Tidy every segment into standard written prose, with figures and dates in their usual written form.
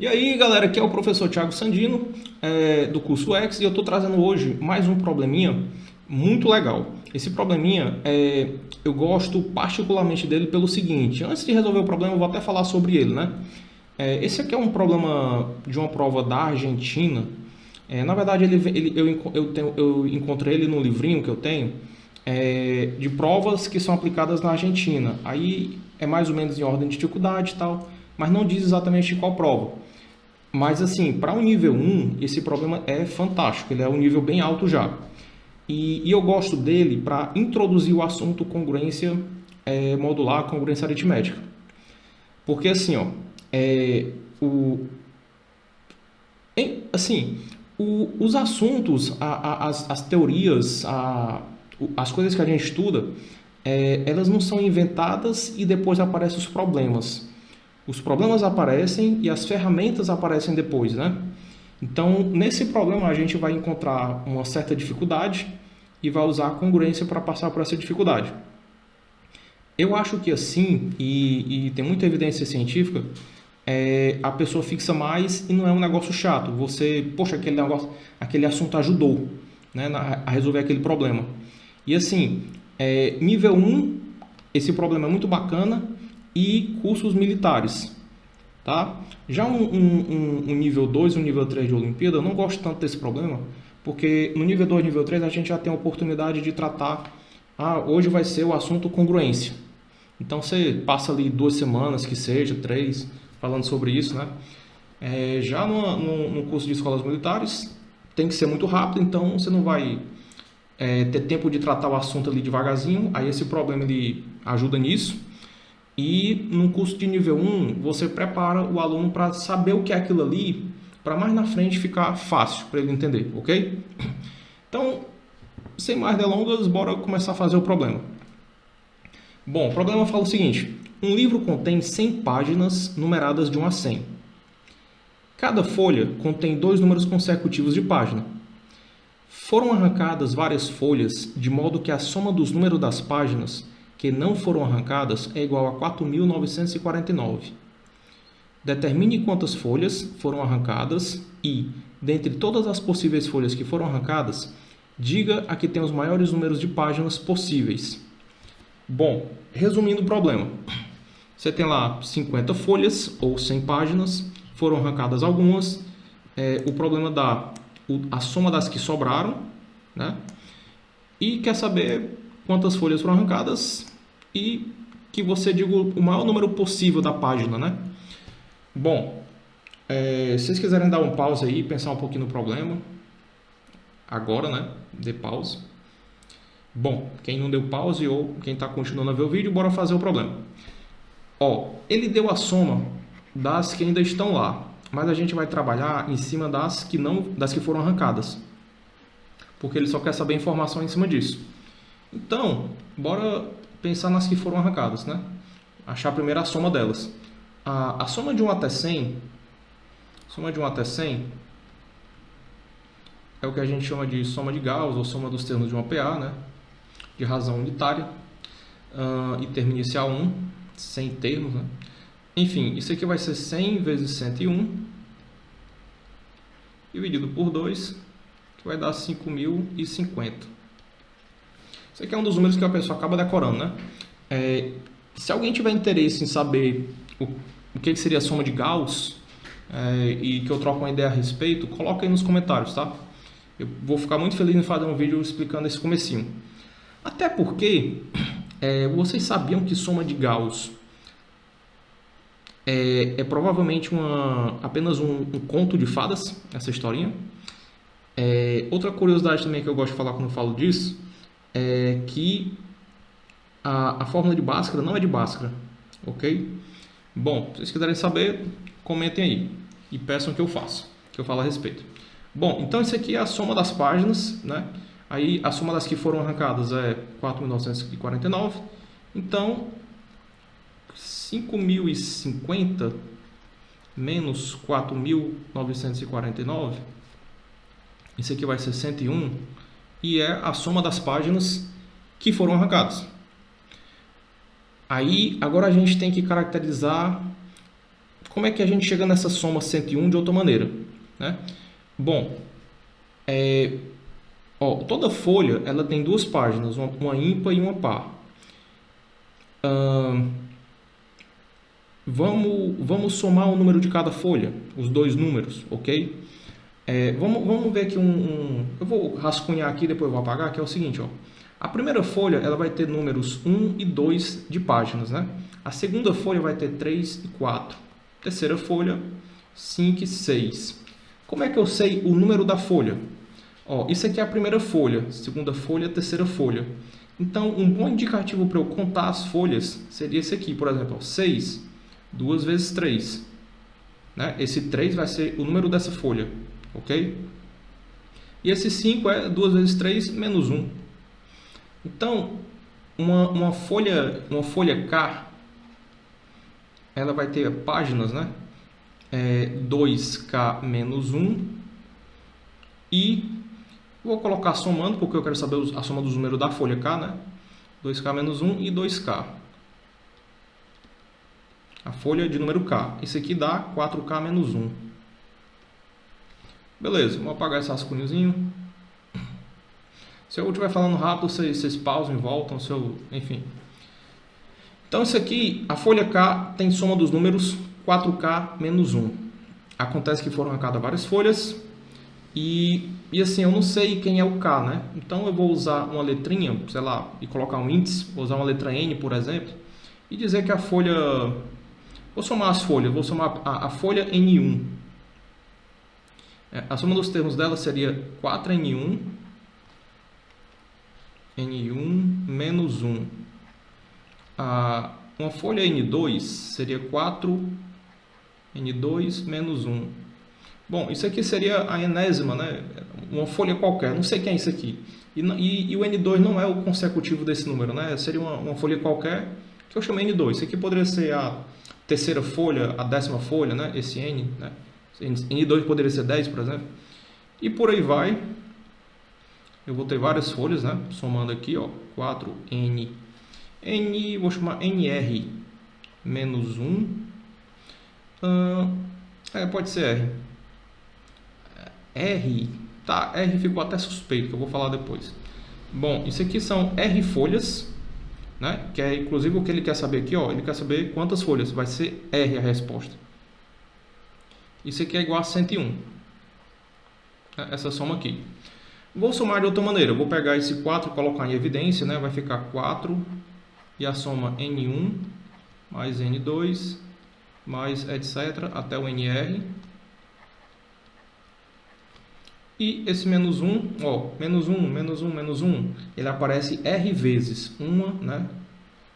E aí, galera, aqui é o professor Thiago Sandino, do curso X, e eu estou trazendo hoje mais um probleminha muito legal. Esse probleminha, eu gosto particularmente dele pelo seguinte: antes de resolver o problema, eu vou até falar sobre ele, né? Esse aqui é um problema de uma prova da Argentina. Na verdade, eu encontrei ele num livrinho que eu tenho, de provas que são aplicadas na Argentina. Aí é mais ou menos em ordem de dificuldade e tal, mas não diz exatamente qual prova. Mas assim, para o nível 1, esse problema é fantástico, ele é um nível bem alto já. E eu gosto dele para introduzir o assunto congruência modular, congruência aritmética. Porque assim, ó, o, assim, os assuntos, as teorias, as coisas que a gente estuda, elas não são inventadas e depois aparecem os problemas. Os problemas aparecem e as ferramentas aparecem depois, né? Então, nesse problema, a gente vai encontrar uma certa dificuldade e vai usar a congruência para passar por essa dificuldade. Eu acho que assim, e tem muita evidência científica, a pessoa fixa mais e não é um negócio chato. Você, poxa, aquele assunto ajudou, né, a resolver aquele problema. E assim, nível 1, esse problema é muito bacana, e cursos militares, tá? Já um nível 2, um nível 3 de Olimpíada, eu não gosto tanto desse problema, porque no nível 2, nível 3, a gente já tem a oportunidade de tratar, hoje vai ser o assunto congruência. Então você passa ali 2 semanas, que seja, 3, falando sobre isso, né? Já no curso de escolas militares, tem que ser muito rápido, então você não vai ter tempo de tratar o assunto ali devagarzinho, aí esse problema ele ajuda nisso. E no curso de nível 1, você prepara o aluno para saber o que é aquilo ali, para mais na frente ficar fácil para ele entender, ok? Então, sem mais delongas, bora começar a fazer o problema. Bom, o problema fala o seguinte: um livro contém 100 páginas numeradas de 1 a 100. Cada folha contém 2 números consecutivos de página. Foram arrancadas várias folhas, de modo que a soma dos números das páginas que não foram arrancadas é igual a 4.949. Determine quantas folhas foram arrancadas e, dentre todas as possíveis folhas que foram arrancadas, diga a que tem os maiores números de páginas possíveis. Bom, resumindo o problema, você tem lá 50 folhas ou 100 páginas, foram arrancadas algumas, o problema dá a soma das que sobraram, né? E quer saber quantas folhas foram arrancadas e que você diga o maior número possível da página, né? Bom, se vocês quiserem dar um pause aí e pensar um pouquinho no problema, agora, né? Dê pause. Bom, quem não deu pause ou quem está continuando a ver o vídeo, bora fazer o problema. Ele deu a soma das que ainda estão lá, mas a gente vai trabalhar em cima das que foram arrancadas, porque ele só quer saber informação em cima disso. Então, bora pensar nas que foram arrancadas, né? Achar primeiro a soma delas. A soma de 1 até 100, é o que a gente chama de soma de Gauss, ou soma dos termos de uma PA, né? De razão unitária, e termo inicial 1, 100 termos, né? Enfim, isso aqui vai ser 100 vezes 101, dividido por 2, que vai dar 5.050. Isso aqui é um dos números que a pessoa acaba decorando, né? Se alguém tiver interesse em saber o que seria a soma de Gauss, e que eu troco uma ideia a respeito, coloca aí nos comentários, tá? Eu vou ficar muito feliz em fazer um vídeo explicando esse comecinho. Até porque, vocês sabiam que soma de Gauss é provavelmente apenas um conto de fadas, essa historinha? Outra curiosidade também que eu gosto de falar quando eu falo disso é que a fórmula de Bhaskara não é de Bhaskara, ok? Bom, se vocês quiserem saber, comentem aí e peçam que eu faça, que eu falo a respeito. Bom, então isso aqui é a soma das páginas, né? Aí a soma das que foram arrancadas é 4.949, então 5.050 menos 4.949, isso aqui vai ser 101, e é a soma das páginas que foram arrancadas. Aí, agora a gente tem que caracterizar como é que a gente chega nessa soma 101 de outra maneira, né? Bom, toda folha ela tem duas páginas, uma ímpar e uma par. Vamos somar o número de cada folha, os dois números, ok? Vamos ver aqui eu vou rascunhar aqui, depois eu vou apagar, que é o seguinte, ó. A primeira folha ela vai ter números 1 e 2 de páginas, né? A segunda folha vai ter 3 e 4. Terceira folha, 5 e 6. Como é que eu sei o número da folha? Isso aqui é a primeira folha, segunda folha, terceira folha. Então, um bom indicativo para eu contar as folhas seria esse aqui, por exemplo, 6, 2 vezes 3. Né? Esse 3 vai ser o número dessa folha, ok? E esse 5 é 2 vezes 3 menos 1. Então, uma folha K, ela vai ter páginas, né? 2K menos 1 e vou colocar somando, porque eu quero saber a soma dos números da folha K, né? 2K menos 1 e 2K. A folha de número K. Isso aqui dá 4K menos 1. Beleza, vou apagar esse rascunhozinho. Se eu estiver falando rápido, vocês pausam e voltam, enfim. Então, isso aqui, a folha K tem soma dos números 4K menos 1. Acontece que foram a cada várias folhas e assim, eu não sei quem é o K, né? Então, eu vou usar uma letrinha, sei lá, e colocar um índice, vou usar uma letra N, por exemplo, e dizer que a folha... Vou somar as folhas, vou somar a folha N1. A soma dos termos dela seria 4N1, N1 menos 1. Uma folha N2 seria 4N2 menos 1. Bom, isso aqui seria a enésima, né? Uma folha qualquer, não sei quem é isso aqui. E o N2 não é o consecutivo desse número, né? Seria uma folha qualquer que eu chamei N2. Isso aqui poderia ser a terceira folha, a 10ª folha, né? Esse N, né? N2 poderia ser 10, por exemplo. E por aí vai. Eu vou ter várias folhas, né? Somando aqui, ó, 4N. Vou chamar NR menos 1. Pode ser R. R, tá, R ficou até suspeito, que eu vou falar depois. Bom, isso aqui são R folhas, né? Que é inclusive o que ele quer saber aqui, ó. Ele quer saber quantas folhas, vai ser R a resposta. Isso aqui é igual a 101. Essa soma aqui. Vou somar de outra maneira, eu vou pegar esse 4 e colocar em evidência, né? Vai ficar 4 e a soma N1 mais N2 mais etc. até o NR. E esse menos 1, ó, menos 1, menos 1, menos 1, ele aparece R vezes. 1, né?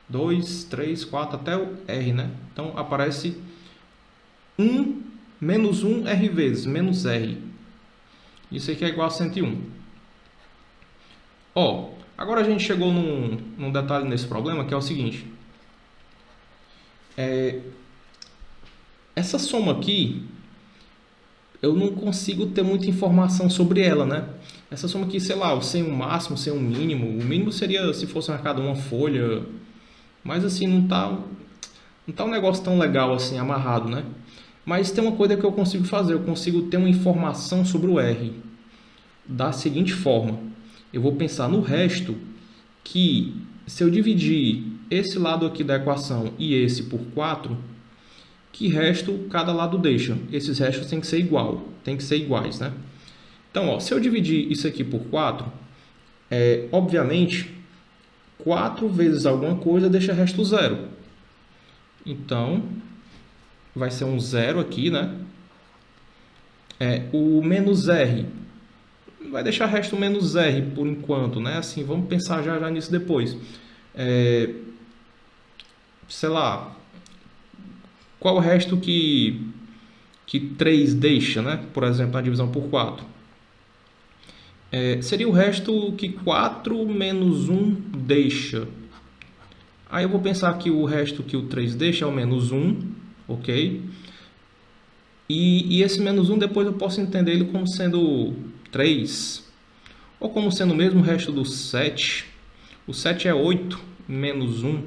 2, 3, 4, até o R, né? Então, aparece 1, menos 1, R vezes, menos R. Isso aqui é igual a 101. Ó, agora a gente chegou num detalhe nesse problema, que é o seguinte. Essa soma aqui, eu não consigo ter muita informação sobre ela, né? Essa soma aqui, sei lá, eu sei um máximo, sei um mínimo. O mínimo seria se fosse marcado uma folha. Mas assim, não tá um negócio tão legal assim, amarrado, né? Mas tem uma coisa que eu consigo fazer. Eu consigo ter uma informação sobre o R da seguinte forma. Eu vou pensar no resto, que se eu dividir esse lado aqui da equação e esse por 4, que resto cada lado deixa? Esses restos têm que ser iguais, né? Então, ó, se eu dividir isso aqui por 4, obviamente, 4 vezes alguma coisa deixa resto 0. Então, vai ser um 0 aqui, né? O menos R vai deixar resto menos R por enquanto, né? Assim, vamos pensar já nisso depois. Sei lá, qual o resto que 3 deixa, né? Por exemplo, na divisão por 4. Seria o resto que 4 menos 1 deixa. Aí eu vou pensar que o resto que o 3 deixa é o menos 1, ok? E esse menos 1 depois eu posso entender ele como sendo 3, ou como sendo o mesmo resto do 7. O 7 é 8 menos 1.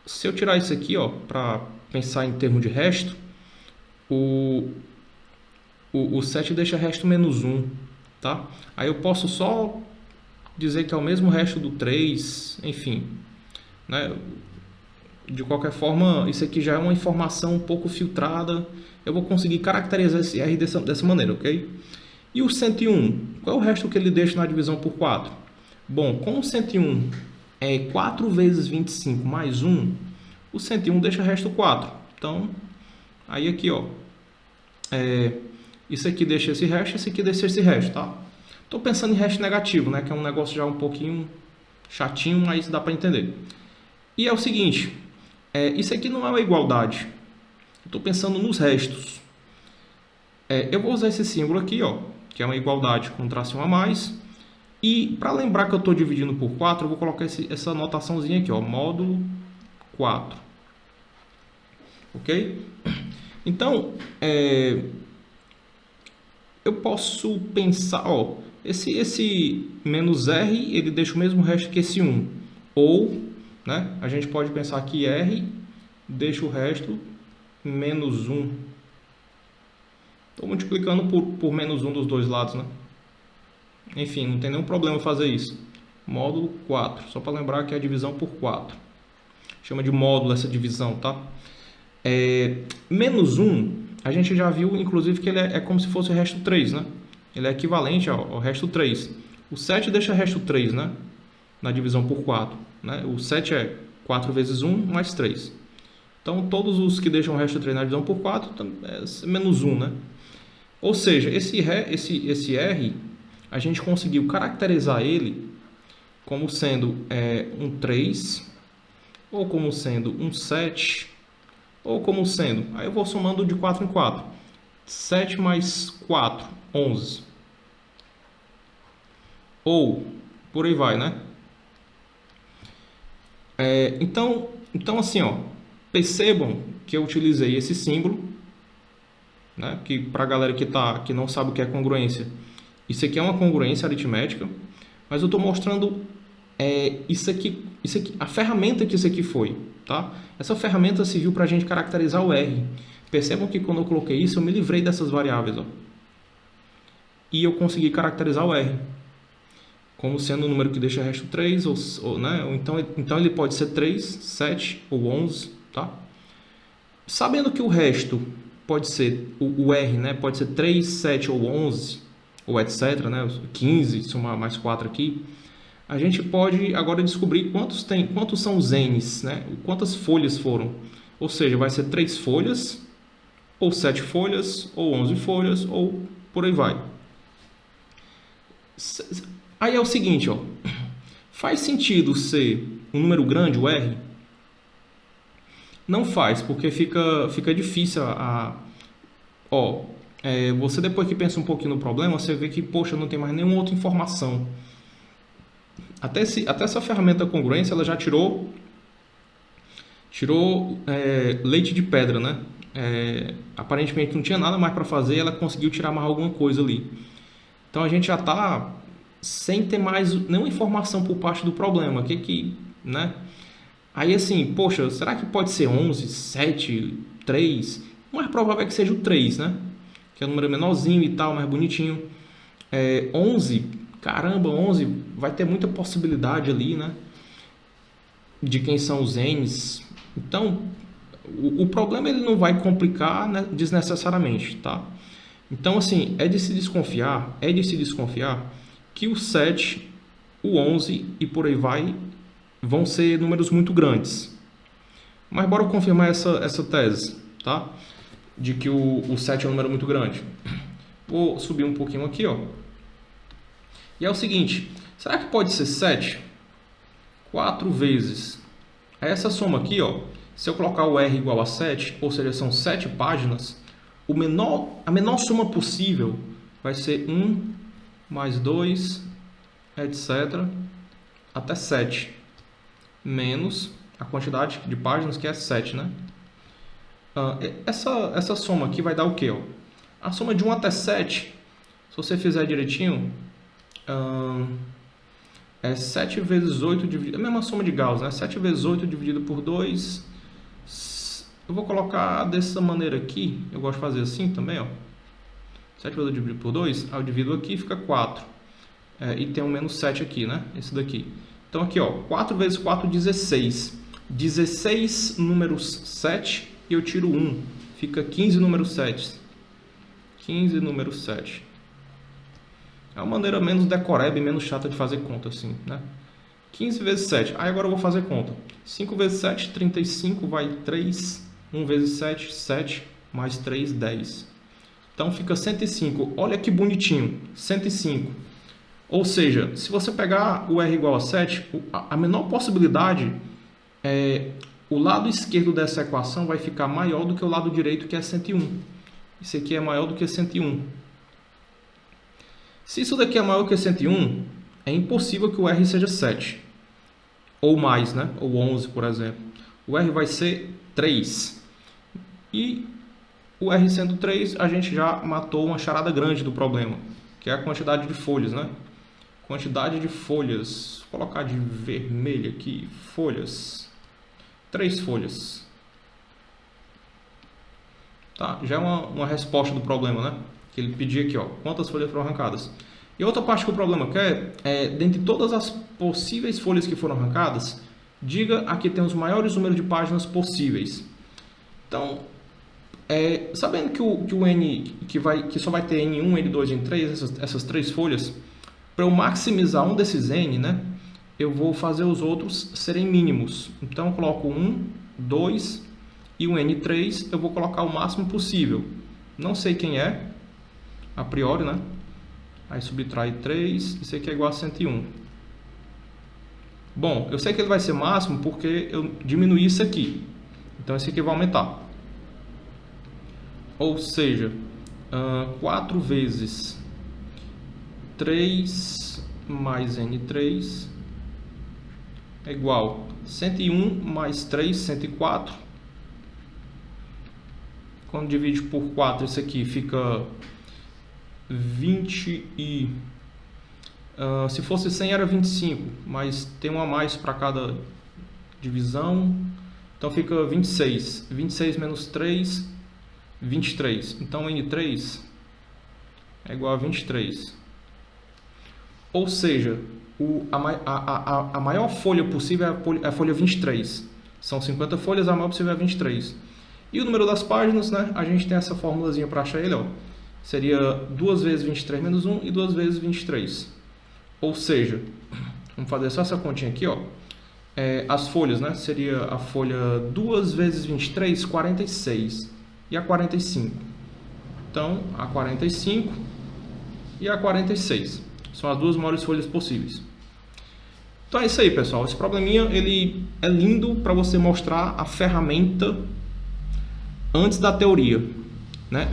Se eu tirar isso aqui, ó, para pensar em termos de resto, o 7 deixa resto menos 1, tá? Aí eu posso só dizer que é o mesmo resto do 3, enfim, né? De qualquer forma, isso aqui já é uma informação um pouco filtrada. Eu vou conseguir caracterizar esse R dessa maneira, ok? E o 101? Qual é o resto que ele deixa na divisão por 4? Bom, como o 101 é 4 vezes 25 mais 1, o 101 deixa resto 4. Então, aí aqui, ó, isso aqui deixa esse resto, esse aqui deixa esse resto, tá? Estou pensando em resto negativo, né? Que é um negócio já um pouquinho chatinho, mas dá para entender. E é o seguinte, isso aqui não é uma igualdade. Estou pensando nos restos. Eu vou usar esse símbolo aqui, ó, que é uma igualdade com tracinho a mais. E para lembrar que eu estou dividindo por 4, eu vou colocar essa anotaçãozinha aqui, ó, módulo 4. Ok? Então, eu posso pensar, ó, esse menos R, ele deixa o mesmo resto que esse 1. Ou, né, a gente pode pensar que R deixa o resto menos 1. Estou multiplicando por menos 1 dos dois lados, né? Enfim, não tem nenhum problema fazer isso. Módulo 4, só para lembrar que é a divisão por 4. Chama de módulo essa divisão, tá? Menos 1, a gente já viu, inclusive, que ele é como se fosse o resto 3, né? Ele é equivalente ao resto 3. O 7 deixa resto 3, né? Na divisão por 4. Né? O 7 é 4 vezes 1 mais 3. Então, todos os que deixam o resto 3 na divisão por 4 é menos 1, né? Ou seja, esse R, a gente conseguiu caracterizar ele como sendo um 3, ou como sendo um 7, ou como sendo... Aí eu vou somando de 4 em 4. 7 mais 4, 11. Ou, por aí vai, né? Então assim, ó, percebam que eu utilizei esse símbolo, né? Que para a galera que não sabe o que é congruência, isso aqui é uma congruência aritmética, mas eu estou mostrando isso aqui, a ferramenta que isso aqui foi, tá? Essa ferramenta serviu para a gente caracterizar o R. Percebam que quando eu coloquei isso, eu me livrei dessas variáveis, ó, e eu consegui caracterizar o R como sendo um número que deixa resto 3, né? Então ele pode ser 3, 7 ou 11, tá? Sabendo que o resto pode ser, o R, né? Pode ser 3, 7 ou 11, ou etc, né? 15, somar mais 4 aqui. A gente pode agora descobrir quantos são os N's, né? Quantas folhas foram. Ou seja, vai ser 3 folhas, ou 7 folhas, ou 11 folhas, ou por aí vai. Aí é o seguinte, ó, faz sentido ser um número grande, o R? Não faz, porque fica difícil você depois que pensa um pouquinho no problema, você vê que, poxa, não tem mais nenhuma outra informação. Até essa ferramenta congruência, ela já tirou leite de pedra, né? Aparentemente não tinha nada mais para fazer, ela conseguiu tirar mais alguma coisa ali. Então a gente já está sem ter mais nenhuma informação por parte do problema. Né? Aí assim, poxa, será que pode ser 11, 7, 3? O mais provável é que seja o 3, né? Que é um número menorzinho e tal, mais bonitinho. 11, caramba, 11 vai ter muita possibilidade ali, né? De quem são os N's. Então, o problema ele não vai complicar, né, desnecessariamente, tá? Então, assim, é de se desconfiar que o 7, o 11 e por aí vai vão ser números muito grandes. Mas bora confirmar essa tese, tá? De que o 7 é um número muito grande. Vou subir um pouquinho aqui, ó. E é o seguinte, será que pode ser 7? 4 vezes essa soma aqui, ó. Se eu colocar o R igual a 7, ou seja, são 7 páginas, a menor soma possível vai ser 1 mais 2, etc., até 7, menos a quantidade de páginas, que é 7, né? Essa soma aqui vai dar o quê? Ó? A soma de 1 até 7, se você fizer direitinho, é 7 vezes 8 dividido... É a mesma soma de Gauss, né? 7 vezes 8 dividido por 2... Eu vou colocar dessa maneira aqui. Eu gosto de fazer assim também, ó. 7 vezes eu divido por 2, aí eu divido aqui, fica 4. E tem um menos 7 aqui, né? Esse daqui. Então aqui, ó, 4 vezes 4, 16. 16 números 7 e eu tiro 1. Fica 15 números 7. 15 números 7. É uma maneira menos decoreba e menos chata de fazer conta assim, né? 15 vezes 7. Aí agora eu vou fazer conta. 5 vezes 7, 35, vai 3. 1 vezes 7, 7. Mais 3, 10. Então fica 105. Olha que bonitinho. 105. Ou seja, se você pegar o R igual a 7, a menor possibilidade é o lado esquerdo dessa equação vai ficar maior do que o lado direito, que é 101. Isso aqui é maior do que 101. Se isso daqui é maior que 101, é impossível que o R seja 7. Ou mais, né? Ou 11, por exemplo. O R vai ser 3. E o R sendo 3, a gente já matou uma charada grande do problema, que é a quantidade de folhas, né? Quantidade de folhas. Vou colocar de vermelho aqui. Folhas. 3 folhas. Tá? Já é uma resposta do problema, né? Que ele pedia aqui, ó. Quantas folhas foram arrancadas? E outra parte que o problema quer é, dentre todas as possíveis folhas que foram arrancadas, diga a que tem os maiores números de páginas possíveis. Então, sabendo que o N, que só vai ter N1, N2 e N3, essas 3 folhas, para eu maximizar um desses N, né, eu vou fazer os outros serem mínimos. Então, eu coloco 1, 2 e o N3, eu vou colocar o máximo possível. Não sei quem é, a priori, né? Aí subtrai 3, isso aqui é igual a 101. Bom, eu sei que ele vai ser máximo porque eu diminuí isso aqui. Então, esse aqui vai aumentar. Ou seja, 4 vezes 3 mais N3 é igual a 101 mais 3, 104. Quando divide por 4, isso aqui fica 20 e... se fosse 100 era 25, mas tem um a mais para cada divisão. Então fica 26. 26 menos 3, 23. Então N3 é igual a 23. Ou seja, a maior folha possível é a folha 23. São 50 folhas, a maior possível é 23. E o número das páginas, né? A gente tem essa formulazinha para achar ele, ó. Seria 2 vezes 23 menos 1 e 2 vezes 23. Ou seja, vamos fazer só essa continha aqui, ó. As folhas, né? Seria a folha 2 vezes 23, 46. E a 45. Então, a 45 e a 46. São as duas maiores folhas possíveis. Então é isso aí, pessoal. Esse probleminha ele é lindo para você mostrar a ferramenta antes da teoria, né?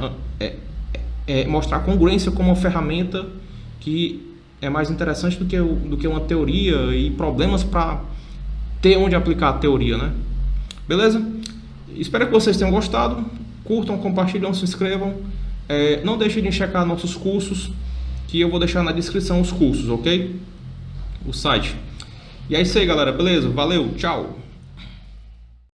Mostrar a congruência como uma ferramenta que é mais interessante do que uma teoria e problemas para ter onde aplicar a teoria, né? Beleza? Espero que vocês tenham gostado. Curtam, compartilham, se inscrevam. Não deixem de checar nossos cursos, que eu vou deixar na descrição os cursos, ok? O site. E é isso aí, galera. Beleza? Valeu, tchau!